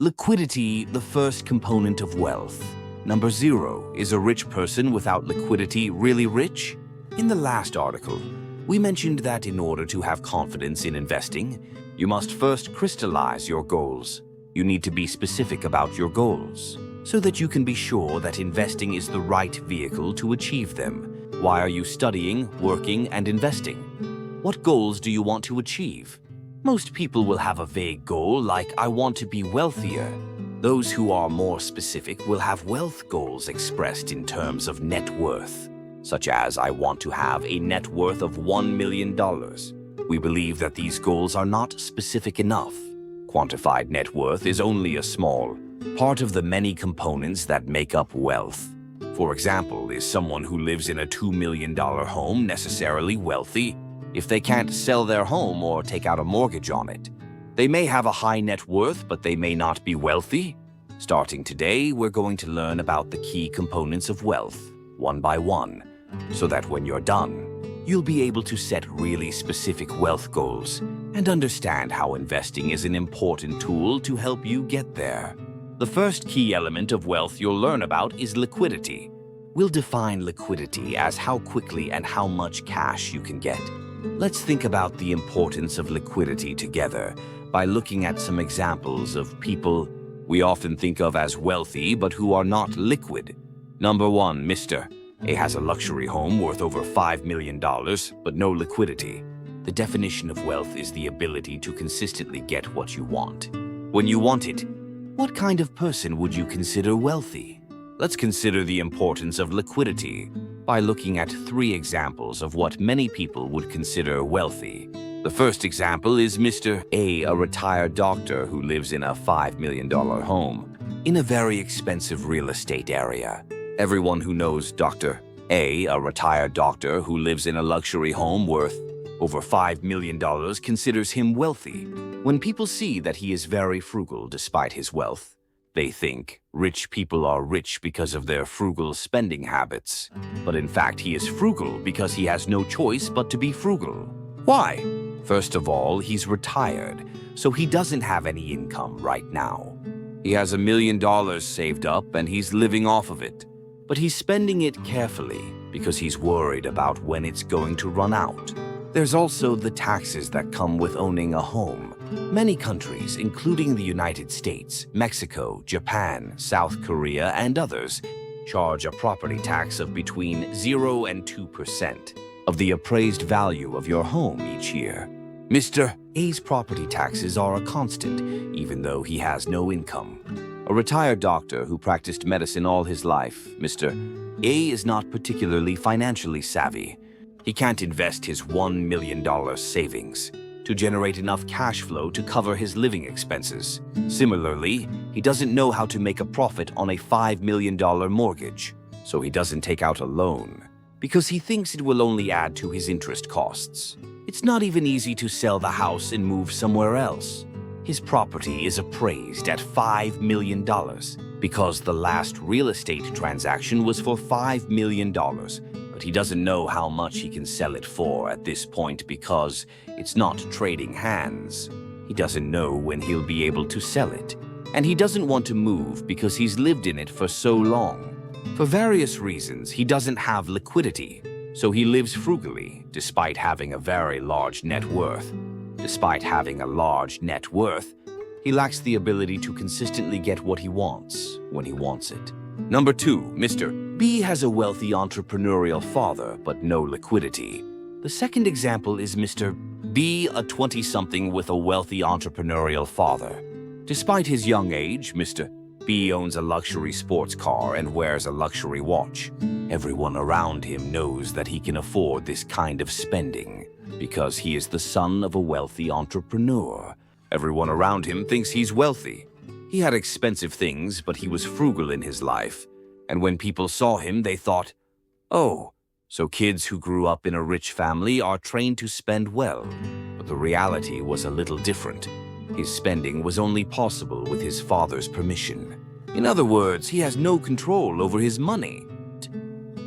Liquidity, the first component of wealth. Number 0, is a rich person without liquidity really rich? In the last article, we mentioned that in order to have confidence in investing, you must first crystallize your goals. You need to be specific about your goals, so that you can be sure that investing is the right vehicle to achieve them. Why are you studying, working, and investing? What goals do you want to achieve? Most people will have a vague goal like, I want to be wealthier. Those who are more specific will have wealth goals expressed in terms of net worth, such as, I want to have a net worth of $1 million. We believe that these goals are not specific enough. Quantified net worth is only a small part of the many components that make up wealth. For example, is someone who lives in a $2 million home necessarily wealthy if they can't sell their home or take out a mortgage on it? They may have a high net worth, but they may not be wealthy. Starting today, we're going to learn about the key components of wealth, one by one, so that when you're done, you'll be able to set really specific wealth goals and understand how investing is an important tool to help you get there. The first key element of wealth you'll learn about is liquidity. We'll define liquidity as how quickly and how much cash you can get. Let's think about the importance of liquidity together by looking at some examples of people we often think of as wealthy but who are not liquid. Number 1, Mr. A has a luxury home worth over $5 million, but no liquidity. The definition of wealth is the ability to consistently get what you want. When you want it, what kind of person would you consider wealthy? Let's consider the importance of liquidity by looking at 3 examples of what many people would consider wealthy. The first example is Mr. A retired doctor who lives in a $5 million home in a very expensive real estate area. Everyone who knows Dr. A retired doctor who lives in a luxury home worth over $5 million, considers him wealthy. When people see that he is very frugal despite his wealth, they think rich people are rich because of their frugal spending habits. But in fact, he is frugal because he has no choice but to be frugal. Why? First of all, he's retired, so he doesn't have any income right now. He has $1 million saved up and he's living off of it. But he's spending it carefully because he's worried about when it's going to run out. There's also the taxes that come with owning a home. Many countries, including the United States, Mexico, Japan, South Korea, and others, charge a property tax of between 0 and 2% of the appraised value of your home each year. Mr. A's property taxes are a constant, even though he has no income. A retired doctor who practiced medicine all his life, Mr. A is not particularly financially savvy. He can't invest his $1 million savings to generate enough cash flow to cover his living expenses. Similarly, he doesn't know how to make a profit on a $5 million mortgage, so he doesn't take out a loan because he thinks it will only add to his interest costs. It's not even easy to sell the house and move somewhere else. His property is appraised at $5 million because the last real estate transaction was for $5 million. But he doesn't know how much he can sell it for at this point because it's not trading hands. He doesn't know when he'll be able to sell it. And he doesn't want to move because he's lived in it for so long. For various reasons, he doesn't have liquidity, so he lives frugally despite having a very large net worth. Despite having a large net worth, he lacks the ability to consistently get what he wants when he wants it. Number 2, Mr. B has a wealthy entrepreneurial father, but no liquidity. The second example is Mr. B, a 20-something with a wealthy entrepreneurial father. Despite his young age, Mr. B owns a luxury sports car and wears a luxury watch. Everyone around him knows that he can afford this kind of spending because he is the son of a wealthy entrepreneur. Everyone around him thinks he's wealthy. He had expensive things, but he was frugal in his life. And when people saw him, they thought, oh, so kids who grew up in a rich family are trained to spend well. But the reality was a little different. His spending was only possible with his father's permission. In other words, he has no control over his money.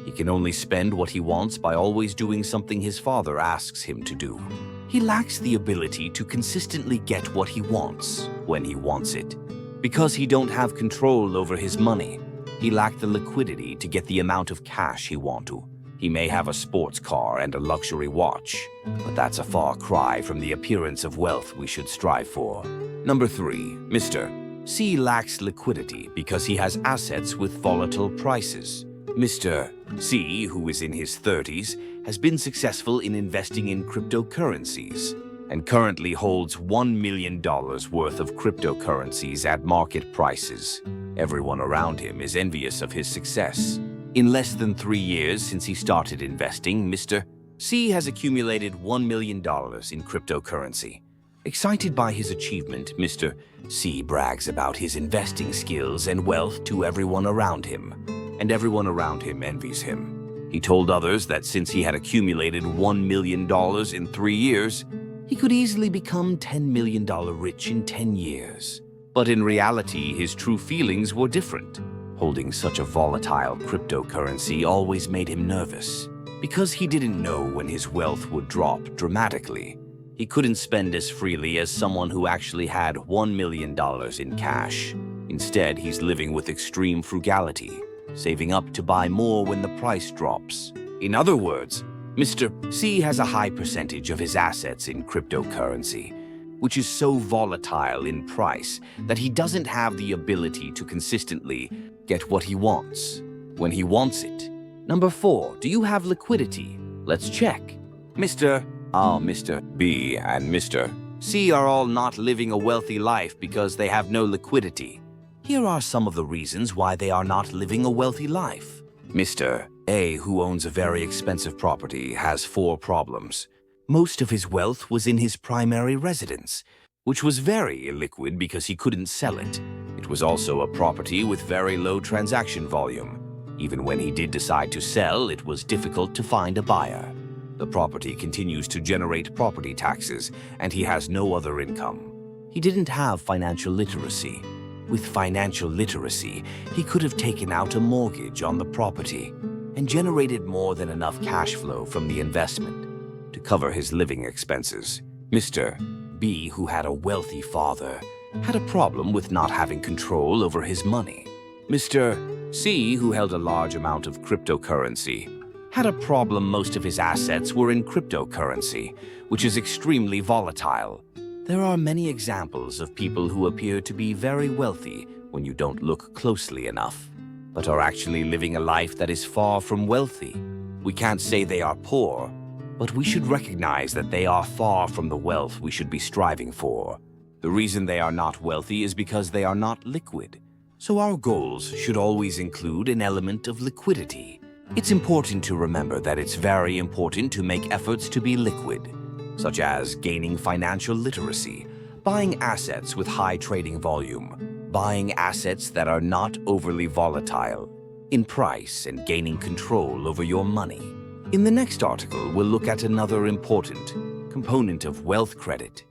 He can only spend what he wants by always doing something his father asks him to do. He lacks the ability to consistently get what he wants when he wants it. Because he don't have control over his money, he lacked the liquidity to get the amount of cash he want to. He may have a sports car and a luxury watch, but that's a far cry from the appearance of wealth we should strive for. Number 3, Mr. C lacks liquidity because he has assets with volatile prices. Mr. C, who is in his 30s, has been successful in investing in cryptocurrencies and currently holds $1 million worth of cryptocurrencies at market prices. Everyone around him is envious of his success. In less than 3 years since he started investing, Mr. C has accumulated $1 million in cryptocurrency. Excited by his achievement, Mr. C brags about his investing skills and wealth to everyone around him, and everyone around him envies him. He told others that since he had accumulated $1 million in 3 years, he could easily become $10 million rich in 10 years. But in reality, his true feelings were different. Holding such a volatile cryptocurrency always made him nervous, because he didn't know when his wealth would drop dramatically. He couldn't spend as freely as someone who actually had $1 million in cash. Instead, he's living with extreme frugality, saving up to buy more when the price drops. In other words, Mr. C has a high percentage of his assets in cryptocurrency, which is so volatile in price that he doesn't have the ability to consistently get what he wants when he wants it. Number 4, do you have liquidity? Let's check. Mr. B and Mr. C are all not living a wealthy life because they have no liquidity. Here are some of the reasons why they are not living a wealthy life. Mr. A, who owns a very expensive property, has 4 problems. Most of his wealth was in his primary residence, which was very illiquid because he couldn't sell it. It was also a property with very low transaction volume. Even when he did decide to sell, it was difficult to find a buyer. The property continues to generate property taxes, and he has no other income. He didn't have financial literacy. With financial literacy, he could have taken out a mortgage on the property and generated more than enough cash flow from the investment to cover his living expenses. Mr. B, who had a wealthy father, had a problem with not having control over his money. Mr. C, who held a large amount of cryptocurrency, had a problem most of his assets were in cryptocurrency, which is extremely volatile. There are many examples of people who appear to be very wealthy when you don't look closely enough, but are actually living a life that is far from wealthy. We can't say they are poor, but we should recognize that they are far from the wealth we should be striving for. The reason they are not wealthy is because they are not liquid. So our goals should always include an element of liquidity. It's important to remember that it's very important to make efforts to be liquid, such as gaining financial literacy, buying assets with high trading volume, buying assets that are not overly volatile in price, and gaining control over your money. In the next article, we'll look at another important component of wealth credit.